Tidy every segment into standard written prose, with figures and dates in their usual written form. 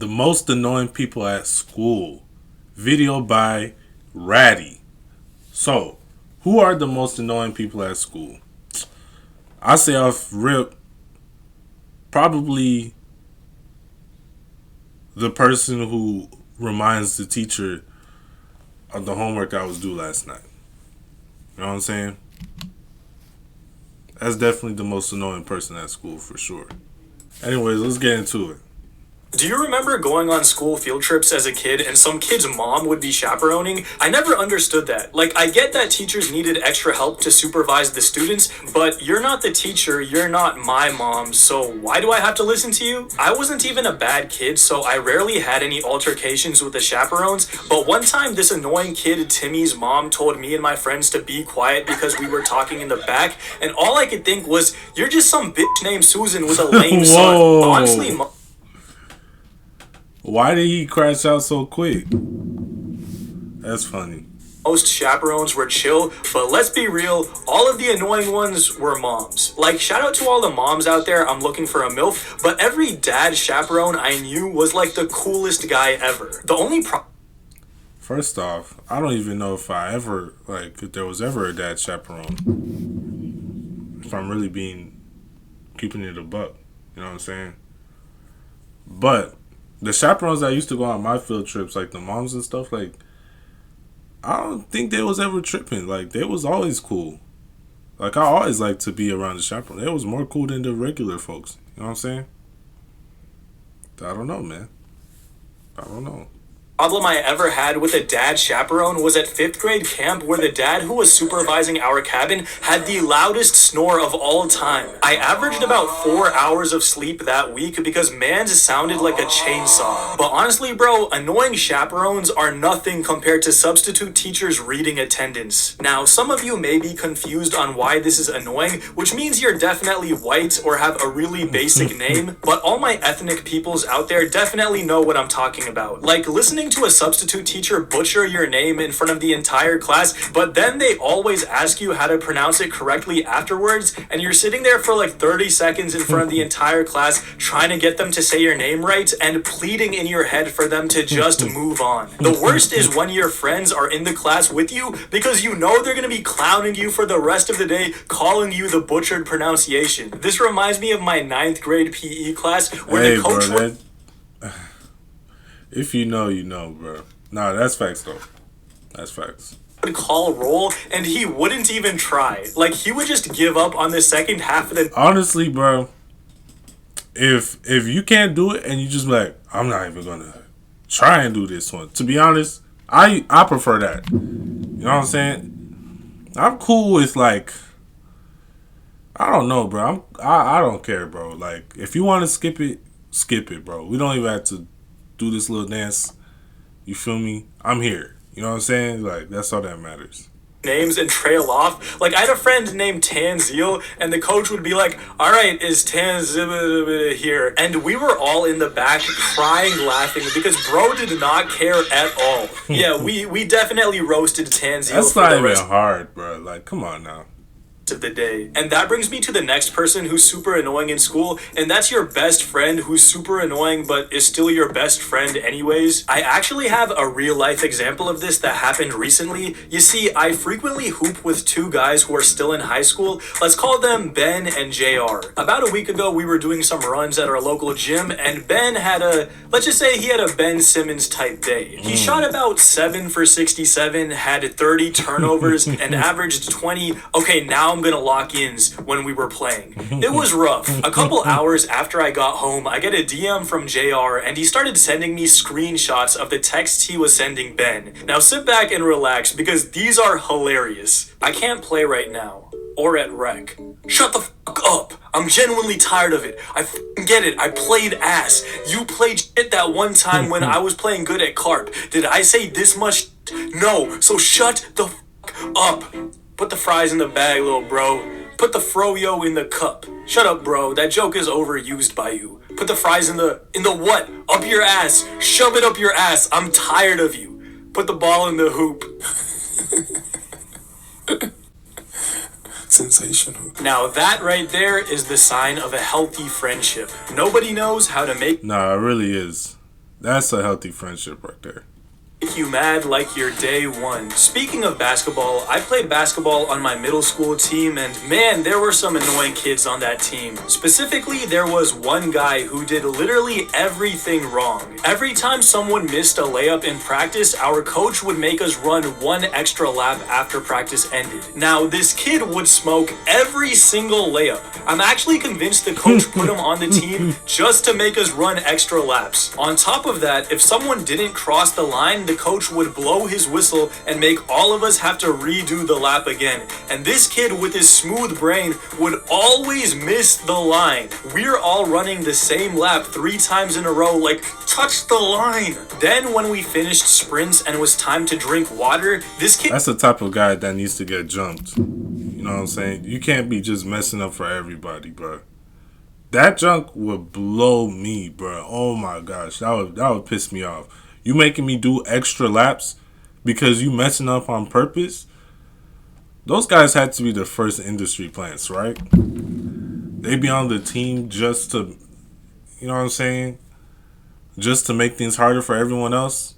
The most annoying people at school. Video by Ratty. So, who are the most annoying people at school? I say off rip, probably the person who reminds the teacher of the homework I was due last night. You know what I'm saying? That's definitely the most annoying person at school for sure. Anyways, let's get into it. Do you remember going on school field trips as a kid and some kid's mom would be chaperoning? I never understood that. Like, I get that teachers needed extra help to supervise the students, but you're not the teacher, you're not my mom, so why do I have to listen to you? I wasn't even a bad kid, so I rarely had any altercations with the chaperones, but one time this annoying kid, Timmy's mom, told me and my friends to be quiet because we were talking in the back, and all I could think was, you're just some bitch named Susan with a lame son. Honestly, why did he crash out so quick? That's funny. most chaperones were chill, but let's be real, all of the annoying ones were moms. Like, shout out to all the moms out there, I'm looking for a MILF, but every dad chaperone I knew was like the coolest guy ever. The only First off, I don't even know if if there was ever a dad chaperone. If I'm really keeping it a buck. You know what I'm saying? But the chaperones that used to go on my field trips, like the moms and stuff, like, I don't think they was ever tripping. Like, they was always cool. Like, I always liked to be around the chaperone. They was more cool than the regular folks. You know what I'm saying? I don't know, man. I don't know. problem I ever had with a dad chaperone was at 5th grade camp where the dad who was supervising our cabin had the loudest snore of all time. I averaged about 4 hours of sleep that week because man's sounded like a chainsaw. But honestly, bro, annoying chaperones are nothing compared to substitute teachers reading attendance. Now, some of you may be confused on why this is annoying, which means you're definitely white or have a really basic name, but all my ethnic peoples out there definitely know what I'm talking about. Like, listening to a substitute teacher butcher your name in front of the entire class, but then they always ask you how to pronounce it correctly afterwards, and you're sitting there for like 30 seconds in front of the entire class trying to get them to say your name right and pleading in your head for them to just move on. The worst is when your friends are in the class with you because you know they're gonna be clowning you for the rest of the day, calling you the butchered pronunciation. This reminds me of my 9th grade PE class where the coach would... If you know, you know, bro. Nah, that's facts, though. That's facts. Would call roll, and he wouldn't even try. Like, he would just give up on the second half of the... Honestly, bro, if you can't do it and you just like, I'm not even gonna try and do this one. To be honest, I prefer that. You know what I'm saying? I'm cool with, like, I don't know, bro. I don't care, bro. Like, if you want to skip it, bro. We don't even have to do this little dance. You feel me? I'm here. You know what I'm saying? Like, that's all that matters. Names and trail off. Like, I had a friend named Tanzil, and the coach would be like, all right, is Tanzil here? And we were all in the back crying, laughing, because bro did not care at all. Yeah, we definitely roasted Tanzil. That's not even hard, bro. Like, come on now. Of the day. And that brings me to the next person who's super annoying in school, and that's your best friend who's super annoying but is still your best friend anyways. I actually have a real life example of this that happened recently. You see, I frequently hoop with two guys who are still in high school. Let's call them Ben and JR. About a week ago, we were doing some runs at our local gym, and Ben had let's just say he had a Ben Simmons type day. He shot about 7 for 67, had 30 turnovers, and averaged 20. Okay, now I'm gonna lock ins when we were playing. It was rough. A couple hours after I got home, I get a DM from JR, and he started sending me screenshots of the texts he was sending Ben. Now sit back and relax, because these are hilarious. I can't play right now. Or at rec. Shut the fuck up. I'm genuinely tired of it. I fucking get it. I played ass. You played shit that one time when I was playing good at carp. Did I say this much? No. So shut the fuck up. Put the fries in the bag, little bro. Put the froyo in the cup. Shut up, bro. That joke is overused by you. Put the fries in the what? Up your ass. Shove it up your ass. I'm tired of you. Put the ball in the hoop. Sensational. Now that right there is the sign of a healthy friendship. Nobody knows how to make... Nah, it really is. That's a healthy friendship right there. Make you mad like your day one. Speaking of basketball, I played basketball on my middle school team, and man, there were some annoying kids on that team. Specifically, there was one guy who did literally everything wrong. Every time someone missed a layup in practice, our coach would make us run one extra lap after practice ended. Now, this kid would smoke every single layup. I'm actually convinced the coach put him on the team just to make us run extra laps. On top of that, if someone didn't cross the line, the coach would blow his whistle and make all of us have to redo the lap again. And this kid with his smooth brain would always miss the line. We're all running the same lap 3 times in a row, like, touch the line. Then when we finished sprints and it was time to drink water, this kid... That's the type of guy that needs to get jumped. You know what I'm saying? You can't be just messing up for everybody, bro. That junk would blow me, bro. Oh my gosh, that would piss me off. You making me do extra laps because you messing up on purpose? Those guys had to be the first industry plants, right? They be on the team just to, you know what I'm saying? Just to make things harder for everyone else.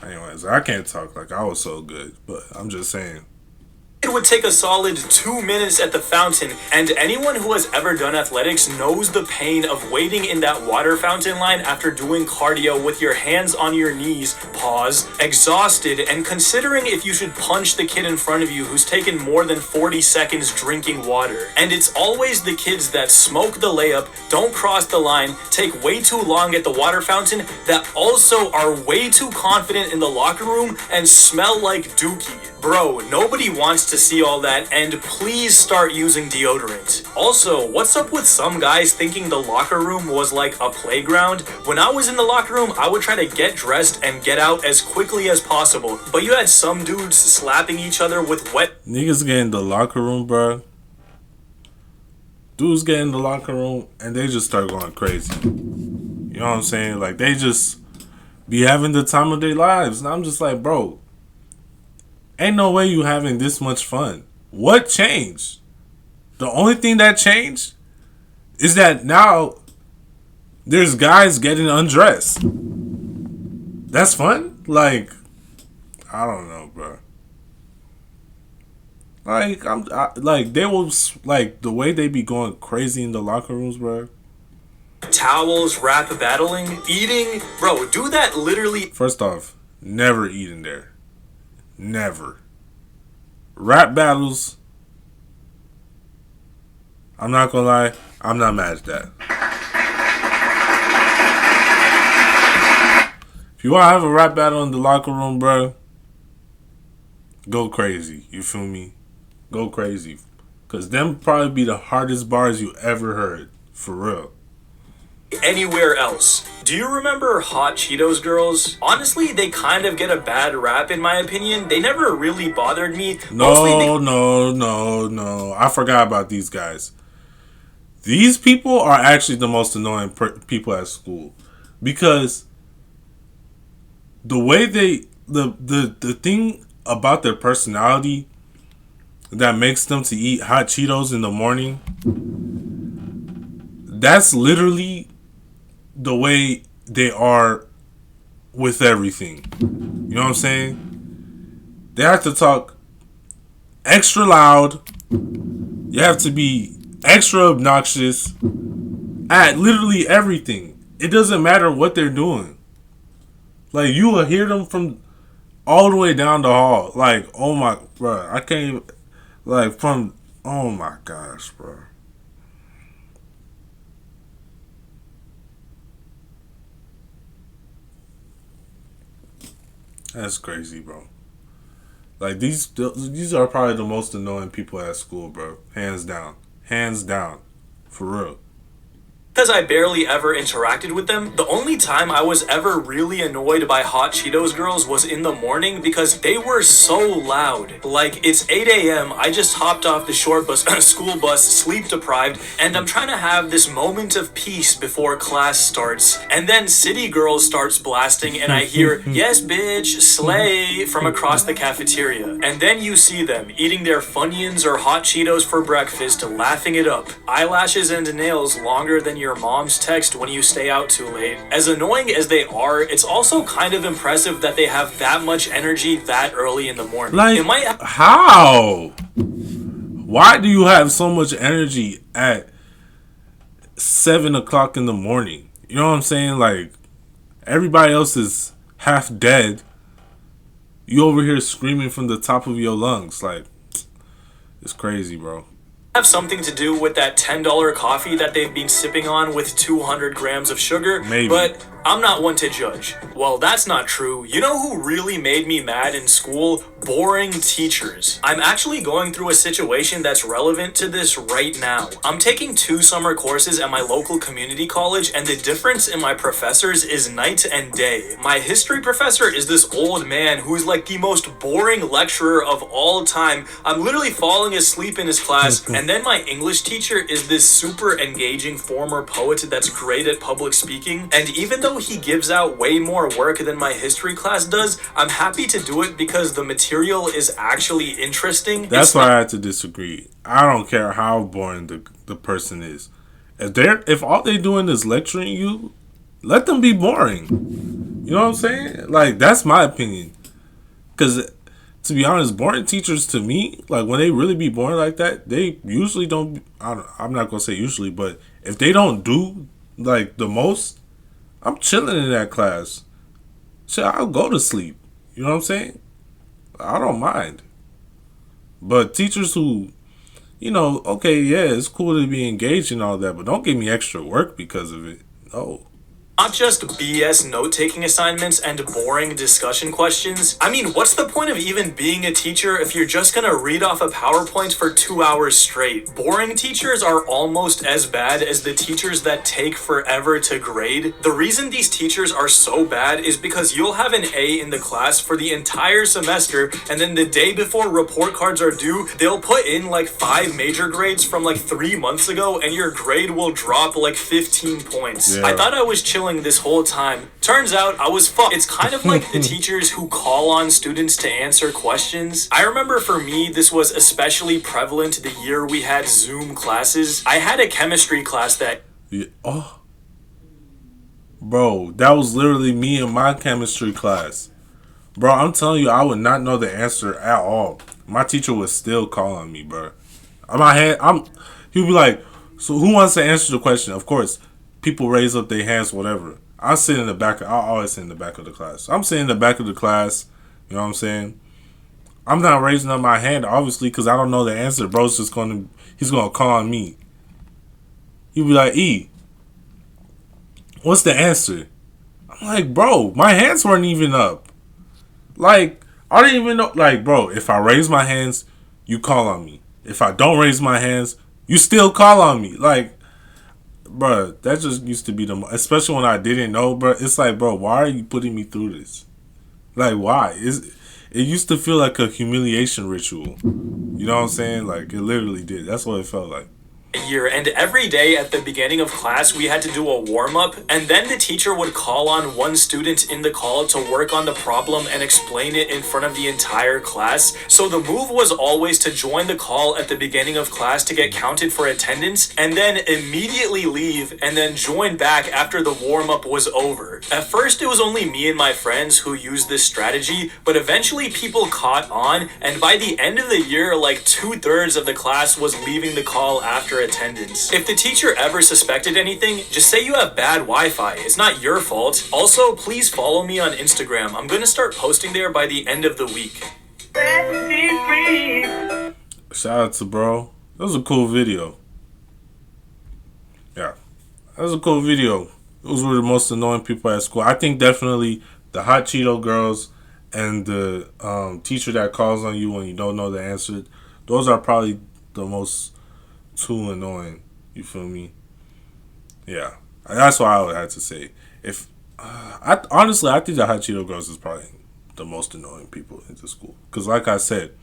Anyways, I can't talk like I was so good, but I'm just saying. It would take a solid 2 minutes at the fountain, and anyone who has ever done athletics knows the pain of waiting in that water fountain line after doing cardio with your hands on your knees, pause, exhausted, and considering if you should punch the kid in front of you who's taken more than 40 seconds drinking water. And it's always the kids that smoke the layup, don't cross the line, take way too long at the water fountain, that also are way too confident in the locker room and smell like dookie. Bro, nobody wants to see all that, and please start using deodorant. Also, what's up with some guys thinking the locker room was like a playground? When I was in the locker room, I would try to get dressed and get out as quickly as possible, but you had some dudes slapping each other with wet... Niggas get in the locker room, bro. Dudes get in the locker room, and they just start going crazy. You know what I'm saying? Like, they just be having the time of their lives. And I'm just like, bro, ain't no way you having this much fun. What changed? The only thing that changed is that now there's guys getting undressed. That's fun? Like, I don't know, bro. Like, like, they will, like, the way they be going crazy in the locker rooms, bro. Towels, rap battling, eating. Bro, do that literally. First off, never eat in there. Never. Rap battles, I'm not gonna lie, I'm not mad at that. If you wanna have a rap battle in the locker room, bro, go crazy. You feel me? Go crazy. Cause them probably be the hardest bars you ever heard. For real. Anywhere else. Do you remember Hot Cheetos girls? Honestly, they kind of get a bad rap in my opinion. They never really bothered me. No. I forgot about these guys. These people are actually the most annoying people at school. Because the way the thing about their personality that makes them to eat hot Cheetos in the morning, that's literally the way they are with everything. You know what I'm saying? They have to talk extra loud. You have to be extra obnoxious at literally everything. It doesn't matter what they're doing. Like, you will hear them from all the way down the hall. Like, oh my, bro, I can't even, like, from, oh my gosh, bro. That's crazy, bro. Like, these are probably the most annoying people at school, bro. Hands down. Hands down. For real. Because I barely ever interacted with them, the only time I was ever really annoyed by Hot Cheetos girls was in the morning because they were so loud. Like, it's 8 a.m., I just hopped off the short bus, school bus, sleep deprived, and I'm trying to have this moment of peace before class starts. And then City Girls starts blasting and I hear, "Yes, bitch, slay," from across the cafeteria. And then you see them eating their Funyuns or Hot Cheetos for breakfast, laughing it up. Eyelashes and nails longer than your your mom's text when you stay out too late. As annoying as they are, it's also kind of impressive that they have that much energy that early in the morning. Like, it might how? Why do you have so much energy at 7 o'clock in the morning? You know what I'm saying? Like, everybody else is half dead. You over here screaming from the top of your lungs. Like, it's crazy, bro. have something to do with that $10 coffee that they've been sipping on with 200 grams of sugar, Maybe. But I'm not one to judge. Well, that's not true. You know who really made me mad in school? Boring teachers. I'm actually going through a situation that's relevant to this right now. I'm taking 2 summer courses at my local community college, and the difference in my professors is night and day. My history professor is this old man who's like the most boring lecturer of all time. I'm literally falling asleep in his class, and then my English teacher is this super engaging former poet that's great at public speaking, and even though he gives out way more work than my history class does, I'm happy to do it because the material is actually interesting. That's why I had to disagree. I don't care how boring the person is. If all they doing is lecturing you, let them be boring. You know what I'm saying? Like, that's my opinion. Because, to be honest, boring teachers to me, like, when they really be boring like that, they usually don't, I'm not going to say usually, but if they don't do, like, the most, I'm chilling in that class. Shit, I'll go to sleep. You know what I'm saying? I don't mind. But teachers who, okay, yeah, it's cool to be engaged and all that, but don't give me extra work because of it. No. Not just BS note-taking assignments and boring discussion questions. I mean, what's the point of even being a teacher if you're just gonna read off a PowerPoint for 2 hours straight? Boring teachers are almost as bad as the teachers that take forever to grade. The reason these teachers are so bad is because you'll have an A in the class for the entire semester, and then the day before report cards are due, they'll put in like 5 major grades from like 3 months ago, and your grade will drop like 15 points. Yeah. I thought I was chilling this whole time. Turns out I was fucked. It's kind of like the teachers who call on students to answer questions. I remember for me, this was especially prevalent the year we had Zoom classes. I had a chemistry class that... Yeah. Oh. Bro, that was literally me in my chemistry class. Bro, I'm telling you, I would not know the answer at all. My teacher would still call on me, bro. He'd be like, so who wants to answer the question? Of course, people raise up their hands, whatever. I always sit in the back of the class. I'm sitting in the back of the class, you know what I'm saying? I'm not raising up my hand, obviously, because I don't know the answer. Bro's he's going to call on me. He'd be like, E, what's the answer? I'm like, bro, my hands weren't even up. Like, I didn't even know. Like, bro, if I raise my hands, you call on me. If I don't raise my hands, you still call on me. Like, bro, that just used to be especially when I didn't know, bro. It's like, bro, why are you putting me through this? Like, why? It used to feel like a humiliation ritual. You know what I'm saying? Like, it literally did. That's what it felt like. Year, and every day at the beginning of class we had to do a warm-up, and then the teacher would call on one student in the call to work on the problem and explain it in front of the entire class. So the move was always to join the call at the beginning of class to get counted for attendance, and then immediately leave and then join back after the warm-up was over. At first it was only me and my friends who used this strategy, but eventually people caught on, and by the end of the year, like 2/3 of the class was leaving the call after attendance. If the teacher ever suspected anything, just say you have bad Wi-Fi. It's not your fault. Also, please follow me on Instagram. I'm gonna start posting there by the end of the week. Shout out to bro. That was a cool video. Yeah. That was a cool video. Those were the most annoying people at school. I think definitely the Hot Cheeto girls and the teacher that calls on you when you don't know the answer. Those are probably the most too annoying. You feel me? Yeah, that's what I would have to say. If I think the Hot Cheeto girls is probably the most annoying people in the school. Because like I said,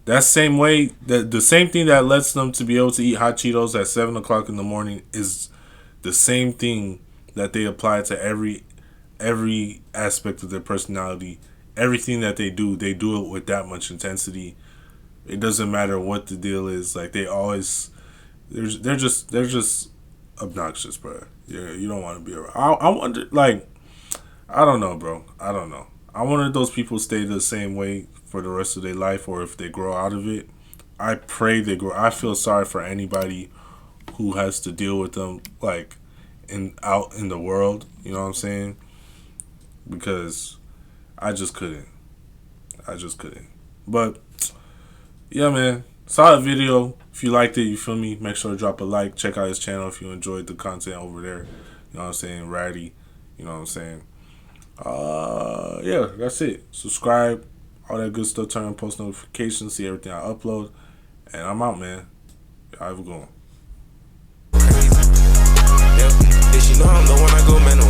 that same way, the same thing that lets them to be able to eat Hot Cheetos at 7 o'clock in the morning is the same thing that they apply to every aspect of their personality. Everything that they do it with that much intensity. It doesn't matter what the deal is. Like, they always, they're just obnoxious, bro. Yeah, you don't want to be around. I wonder, like, I don't know, bro. I don't know. I wonder if those people stay the same way for the rest of their life, or if they grow out of it. I pray they grow. I feel sorry for anybody who has to deal with them, like, out in the world. You know what I'm saying? Because I just couldn't. I just couldn't. But yeah, man. Solid video. If you liked it, you feel me? Make sure to drop a like. Check out his channel if you enjoyed the content over there. You know what I'm saying? Ratty. You know what I'm saying? Yeah, that's it. Subscribe. All that good stuff. Turn on post notifications. See everything I upload. And I'm out, man. Y'all have a good one. Yeah, she know I'm the one I go mental.